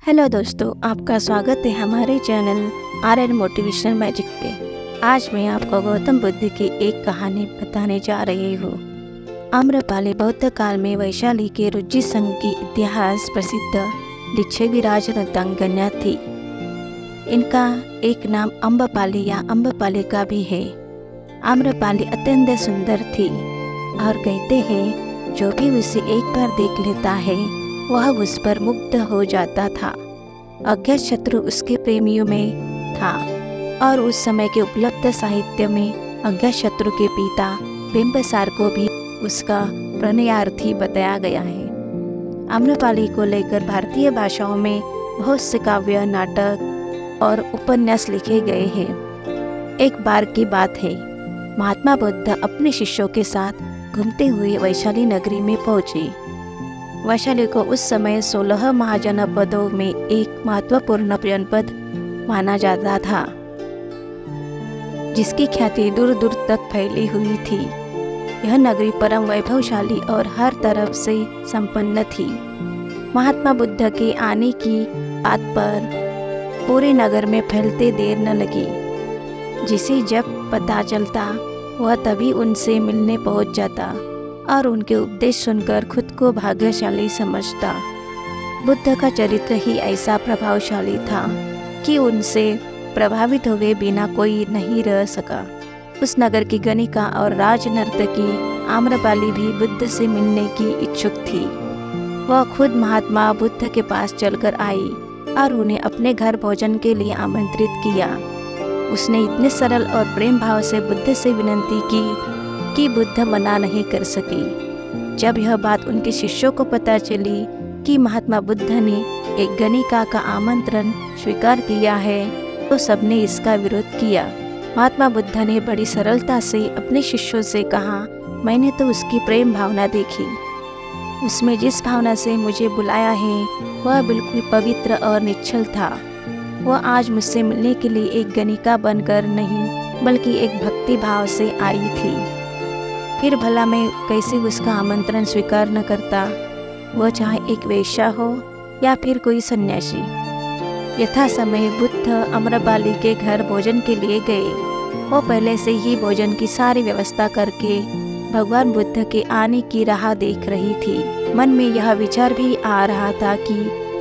Hello दोस्तों, आपका स्वागत है हमारे चैनल आर मोटिवेशनल मैजिक पे। आज मैं आपको गौतम बुद्ध की एक कहानी बताने जा रही हूँ। आम्रपाली बौद्ध काल में वैशाली के रुचि संघ की इतिहास प्रसिद्ध लिच्छवी राजरत्नांगना थी। इनका एक नाम अम्बपाली या अम्बपालिका भी है। आम्रपाली अत्यंत सुंदर थी और कहते हैं जो भी उसे एक बार देख लेता है वह उस पर मुग्ध हो जाता था। अज्ञातशत्रु उसके प्रेमियों में था और उस समय के उपलब्ध साहित्य में अज्ञातशत्रु के पिता बिंबिसार को भी उसका प्रणयार्थी बताया गया है। आम्रपाली को लेकर भारतीय भाषाओं में बहुत से काव्य, नाटक और उपन्यास लिखे गए हैं। एक बार की बात है, महात्मा बुद्ध अपने शिष्यों के साथ घूमते हुए वैशाली नगरी में पहुंचे। वैशाली को उस समय 16 महाजनपदों में एक महत्वपूर्ण जनपद माना जाता था, जिसकी ख्याति दूर दूर तक फैली हुई थी। यह नगरी परम वैभवशाली और हर तरफ से संपन्न थी। महात्मा बुद्ध के आने की बात पर पूरे नगर में फैलते देर न लगी। जिसे जब पता चलता वह तभी उनसे मिलने पहुंच जाता और उनके उपदेश सुनकर खुद को भाग्यशाली समझता। बुद्ध का चरित्र ही ऐसा प्रभावशाली था कि उनसे प्रभावित हुए बिना कोई नहीं रह सका। उस नगर की गणिका और राजनर्तकी आम्रपाली भी बुद्ध से मिलने की इच्छुक थी। वह खुद महात्मा बुद्ध के पास चलकर आई और उन्हें अपने घर भोजन के लिए आमंत्रित किया। उसने इतने सरल और प्रेम भाव से बुद्ध से विनती की कि बुद्ध मना नहीं कर सके। जब यह बात उनके शिष्यों को पता चली कि महात्मा बुद्ध ने एक गणिका का आमंत्रण स्वीकार किया है, तो सबने इसका विरोध किया। महात्मा बुद्ध ने बड़ी सरलता से अपने शिष्यों से कहा, मैंने तो उसकी प्रेम भावना देखी। उसमें जिस भावना से मुझे बुलाया है वह बिल्कुल पवित्र और निश्चल था। वह आज मुझसे मिलने के लिए एक गणिका बनकर नहीं बल्कि एक भक्ति भाव से आई थी। फिर भला मैं कैसे उसका आमंत्रण स्वीकार न करता, वह चाहे एक वेश्या हो या फिर कोई सन्यासी। यथा समय बुद्ध आम्रपाली के घर भोजन के लिए गए। वो पहले से ही भोजन की सारी व्यवस्था करके भगवान बुद्ध के आने की राह देख रही थी। मन में यह विचार भी आ रहा था कि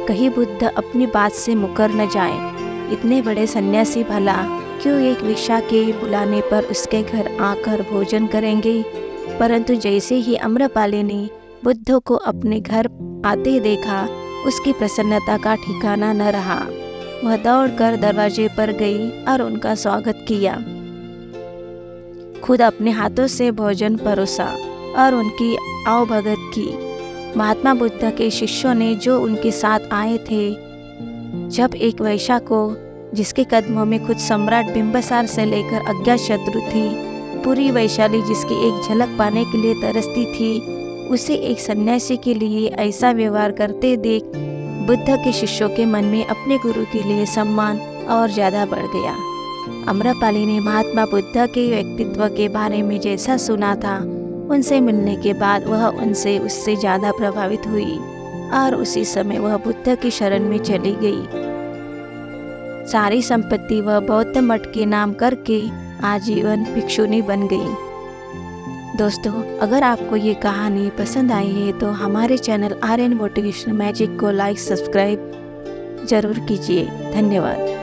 कहीं बुद्ध अपनी बात से मुकर न जाए। इतने बड़े सन्यासी भला क्यों एक वेश्या के बुलाने पर उसके घर आकर भोजन करेंगे। परंतु जैसे ही आम्रपाली ने बुद्ध को अपने घर आते देखा, उसकी प्रसन्नता का ठिकाना न रहा। वह दौड़कर दरवाजे पर गई और उनका स्वागत किया। खुद अपने हाथों से भोजन परोसा और उनकी आवभगत की। महात्मा बुद्ध के शिष्यों ने जो उनके साथ आए थे, जब एक वैश्या को, जिसके कदमों में खुद सम्राट बिंबिसार से लेकर अज्ञातशत्रु थी, पूरी वैशाली जिसकी एक झलक पाने के लिए तरसती थी, उसे एक सन्यासी के लिए ऐसा व्यवहार करते देख बुद्ध के शिष्यों के मन में अपने गुरु के लिए सम्मान और ज़्यादा बढ़ गया। आम्रपाली ने महात्मा बुद्ध के व्यक्तित्व के बारे में जैसा सुना था, उनसे मिलने के बाद वह उससे ज़्यादा प्रभावित हुई और उसी समय वह बुद्ध की शरण में चली गई। सारी संपत्ति वह बौद्ध मठ के नाम करके आजीवन भिक्षुनी बन गई। दोस्तों, अगर आपको ये कहानी पसंद आई है तो हमारे चैनल आर मोटिवेशनल मैजिक को लाइक, सब्सक्राइब जरूर कीजिए। धन्यवाद।